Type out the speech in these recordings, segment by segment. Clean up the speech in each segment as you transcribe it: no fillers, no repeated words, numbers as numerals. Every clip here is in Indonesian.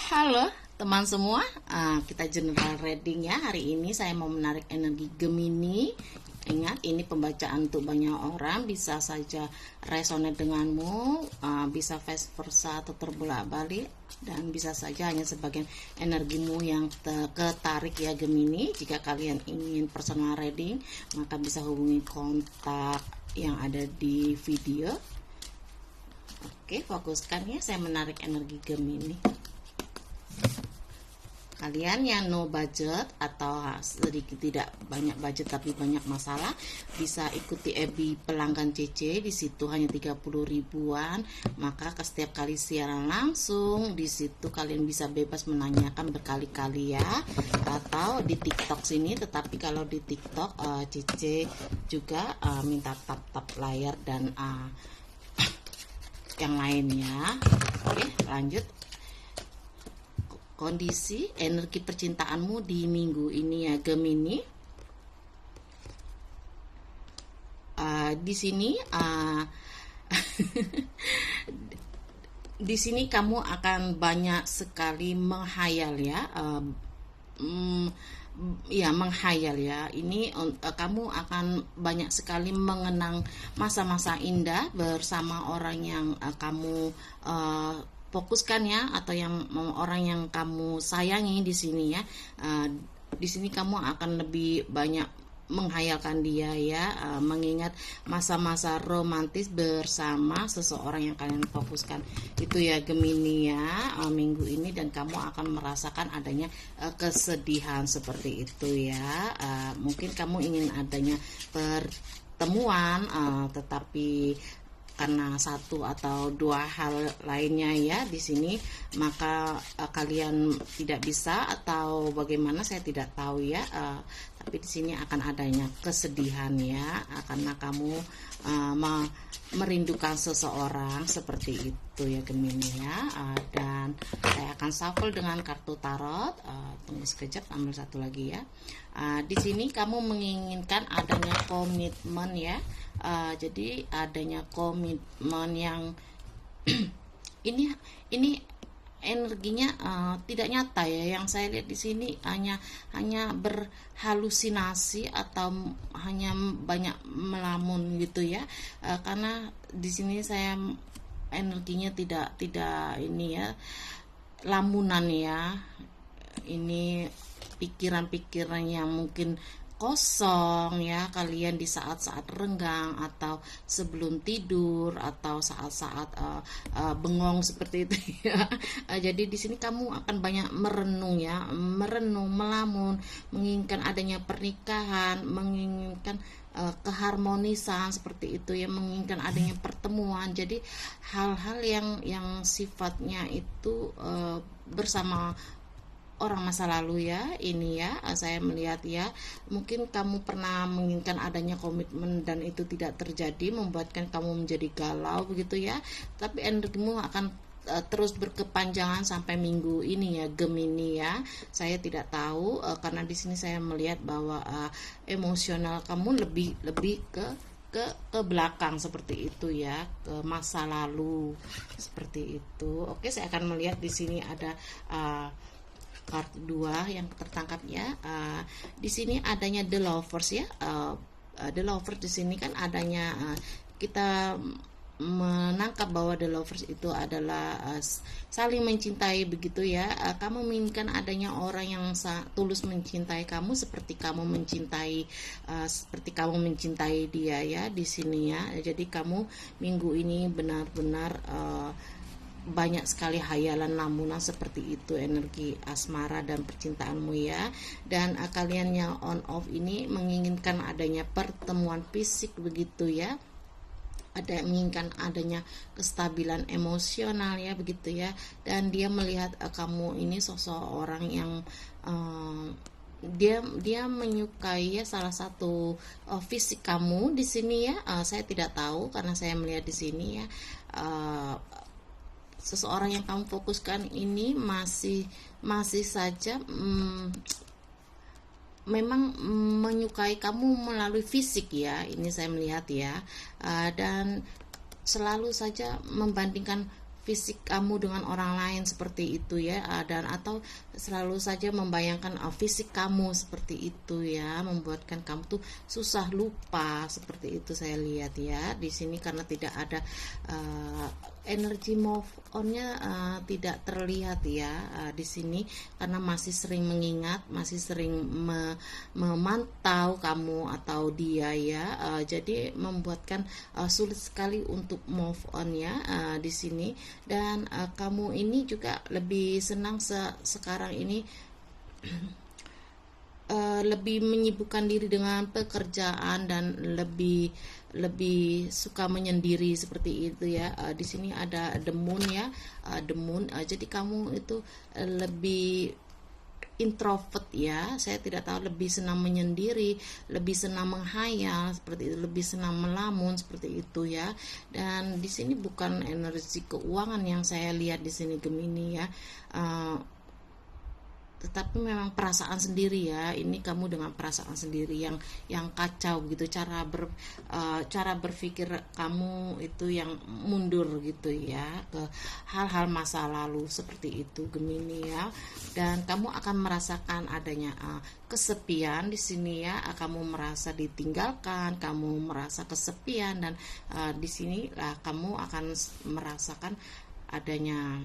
Halo teman semua, kita general reading ya. Hari ini saya mau menarik energi Gemini. Ingat, ini pembacaan untuk banyak orang, bisa saja resonate denganmu, bisa vice versa atau terbolak-balik, dan bisa saja hanya sebagian energimu yang ketarik ya Gemini. Jika kalian ingin personal reading, maka bisa hubungi kontak yang ada di video. Oke, fokuskan ya, saya menarik energi Gemini. Kalian yang no budget atau sedikit tidak banyak budget tapi banyak masalah, bisa ikuti FB pelanggan CC. Di situ hanya 30 ribuan, maka ke setiap kali siaran langsung di situ kalian bisa bebas menanyakan berkali-kali ya, atau di TikTok sini. Tetapi kalau di TikTok CC juga minta tap-tap layar dan yang lainnya. Oke, lanjut. Kondisi energi percintaanmu di minggu ini ya Gemini. Di sini di sini kamu akan banyak sekali menghayal ya. Ya, menghayal ya. Ini kamu akan banyak sekali mengenang masa-masa indah bersama orang yang kamu fokuskan ya, atau yang orang yang kamu sayangi di sini ya. Di sini kamu akan lebih banyak menghayalkan dia ya, mengingat masa-masa romantis bersama seseorang yang kalian fokuskan itu ya Gemini ya, minggu ini. Dan kamu akan merasakan adanya kesedihan seperti itu ya. Mungkin kamu ingin adanya pertemuan, tetapi karena satu atau dua hal lainnya ya di sini, maka kalian tidak bisa atau bagaimana saya tidak tahu ya. Tapi di sini akan adanya kesedihan ya, karena kamu merindukan seseorang seperti itu ya Gemini ya. Dan saya akan shuffle dengan kartu tarot. Tunggu sekejap, ambil satu lagi ya. Di sini kamu menginginkan adanya komitmen ya. Jadi adanya komitmen yang ini energinya tidak nyata ya. Yang saya lihat di sini hanya berhalusinasi atau hanya banyak melamun gitu ya. Karena di sini saya energinya tidak ini ya, lamunan ya. Ini pikiran-pikiran yang mungkin kosong ya kalian di saat-saat renggang atau sebelum tidur atau saat-saat bengong seperti itu ya. Jadi di sini kamu akan banyak merenung ya, melamun, menginginkan adanya pernikahan, menginginkan keharmonisan seperti itu ya, menginginkan adanya pertemuan. Jadi hal-hal yang sifatnya itu bersama orang masa lalu ya. Ini ya, saya melihat ya, mungkin kamu pernah menginginkan adanya komitmen dan itu tidak terjadi, membuatkan kamu menjadi galau begitu ya. Tapi energimu akan terus berkepanjangan sampai minggu ini ya Gemini ya. Saya tidak tahu karena di sini saya melihat bahwa emosional kamu lebih ke belakang seperti itu ya, ke masa lalu seperti itu. Oke, saya akan melihat di sini ada kartu 2 yang tertangkap ya. Di sini adanya The Lovers ya. The Lovers di sini kan adanya kita menangkap bahwa The Lovers itu adalah saling mencintai begitu ya. Kamu menginginkan adanya orang yang tulus mencintai kamu seperti kamu mencintai dia ya di sini ya. Jadi kamu minggu ini benar-benar banyak sekali hayalan lamunan seperti itu, energi asmara dan percintaanmu ya. Dan kalian yang on off ini menginginkan adanya pertemuan fisik begitu ya, menginginkan adanya kestabilan emosional ya begitu ya. Dan dia melihat kamu ini sosok orang yang dia menyukai ya salah satu fisik kamu di sini ya. Saya tidak tahu karena saya melihat di sini ya, seseorang yang kamu fokuskan ini masih saja memang menyukai kamu melalui fisik ya. Ini saya melihat ya, dan selalu saja membandingkan fisik kamu dengan orang lain seperti itu ya, dan atau selalu saja membayangkan fisik kamu seperti itu ya, membuatkan kamu tuh susah lupa seperti itu saya lihat ya di sini, karena tidak ada energi move onnya tidak terlihat ya di sini, karena masih sering mengingat, masih sering memantau kamu atau dia ya, jadi membuatkan sulit sekali untuk move on ya di sini. Dan kamu ini juga lebih senang sekarang ini lebih menyibukkan diri dengan pekerjaan dan lebih suka menyendiri seperti itu ya. Di sini ada the moon ya, the moon. Jadi kamu itu lebih introvert ya, saya tidak tahu, lebih senang menyendiri, lebih senang menghayal seperti itu, lebih senang melamun seperti itu ya. Dan di sini bukan energi keuangan yang saya lihat di sini Gemini ya, tetapi memang perasaan sendiri ya. Ini kamu dengan perasaan sendiri yang kacau gitu, cara berpikir kamu itu yang mundur gitu ya ke hal-hal masa lalu seperti itu Gemini ya. Dan kamu akan merasakan adanya kesepian di sini ya, kamu merasa ditinggalkan, kamu merasa kesepian, dan di sini kamu akan merasakan adanya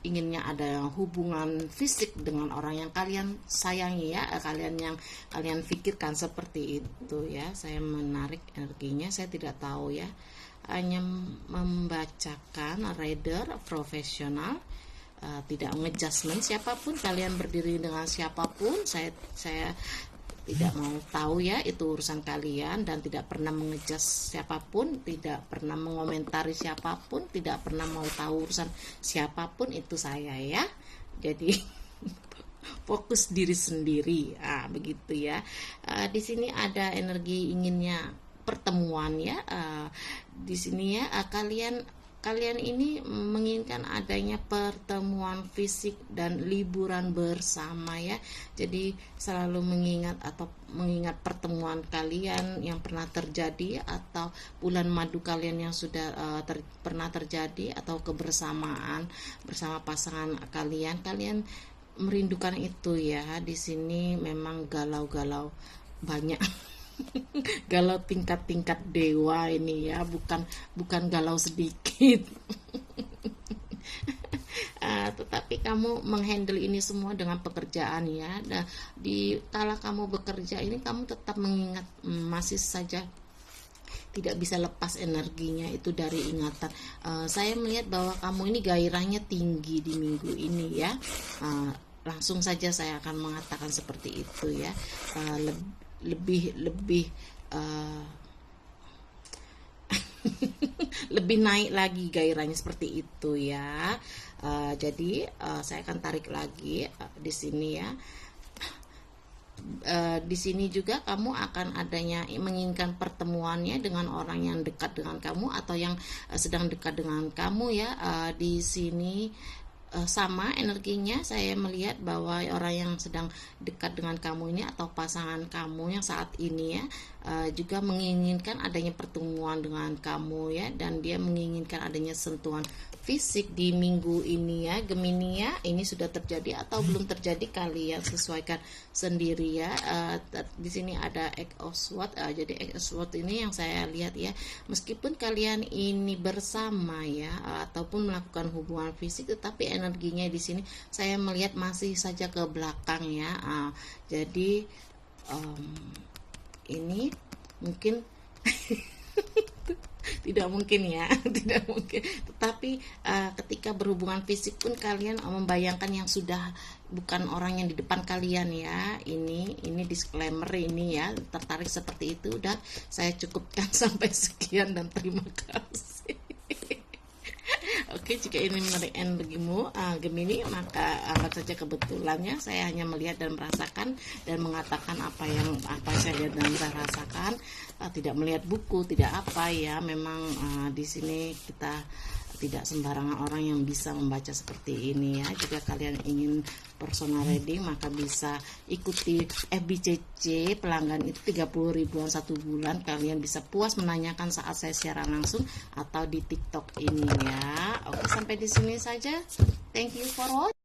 inginnya ada hubungan fisik dengan orang yang kalian sayangi ya, kalian pikirkan seperti itu ya. Saya menarik energinya, saya tidak tahu ya, hanya membacakan reader profesional, tidak ngejudgment siapapun, kalian berdiri dengan siapapun, saya tidak mau tahu ya, itu urusan kalian, dan tidak pernah mengejas siapapun, tidak pernah mengomentari siapapun, tidak pernah mau tahu urusan siapapun, itu saya ya. Jadi fokus diri sendiri, begitu ya. Di sini ada energi inginnya pertemuan ya, di sini ya, kalian ini menginginkan adanya pertemuan fisik dan liburan bersama ya. Jadi selalu mengingat pertemuan kalian yang pernah terjadi, atau bulan madu kalian yang sudah pernah terjadi, atau kebersamaan bersama pasangan kalian merindukan itu ya. Di sini memang galau-galau banyak. Galau tingkat-tingkat dewa ini ya, bukan galau sedikit. Tetapi kamu menghandle ini semua dengan pekerjaan ya. Nah, di kala kamu bekerja ini kamu tetap mengingat, masih saja tidak bisa lepas energinya itu dari ingatan. Saya melihat bahwa kamu ini gairahnya tinggi di minggu ini ya. Langsung saja saya akan mengatakan seperti itu ya. Lebih lebih naik lagi gairahnya seperti itu ya. Jadi saya akan tarik lagi di sini ya. Di sini juga kamu akan adanya menginginkan pertemuannya dengan orang yang dekat dengan kamu, atau yang sedang dekat dengan kamu ya. Di sini sama energinya, saya melihat bahwa orang yang sedang dekat dengan kamu ini atau pasangan kamu yang saat ini ya, juga menginginkan adanya pertemuan dengan kamu ya, dan dia menginginkan adanya sentuhan fisik di minggu ini ya Gemini ya. Ini sudah terjadi atau belum terjadi, kalian sesuaikan sendiri ya. Di sini ada Eight of Swords, jadi Eight of Swords ini yang saya lihat ya, meskipun kalian ini bersama ya ataupun melakukan hubungan fisik, tetapi energinya di sini saya melihat masih saja ke belakang ya. Jadi ini mungkin tidak mungkin ya, tidak mungkin. Tetapi ketika berhubungan fisik pun kalian membayangkan yang sudah bukan orang yang di depan kalian ya. Ini disclaimer ini ya, tertarik seperti itu. Udah saya cukupkan sampai sekian dan terima kasih. Oke, jika ini menarik energimu Gemini, maka anggap saja kebetulannya. Saya hanya melihat dan merasakan dan mengatakan apa saya lihat dan saya rasakan, tidak melihat buku, tidak apa ya. Memang di sini tidak sembarangan orang yang bisa membaca seperti ini ya. Jika kalian ingin personal reading, maka bisa ikuti FBCC, pelanggan itu 30 ribuan 1 bulan. Kalian bisa puas menanyakan saat saya siaran langsung atau di TikTok ini ya. Oke, sampai di sini saja. Thank you for watching.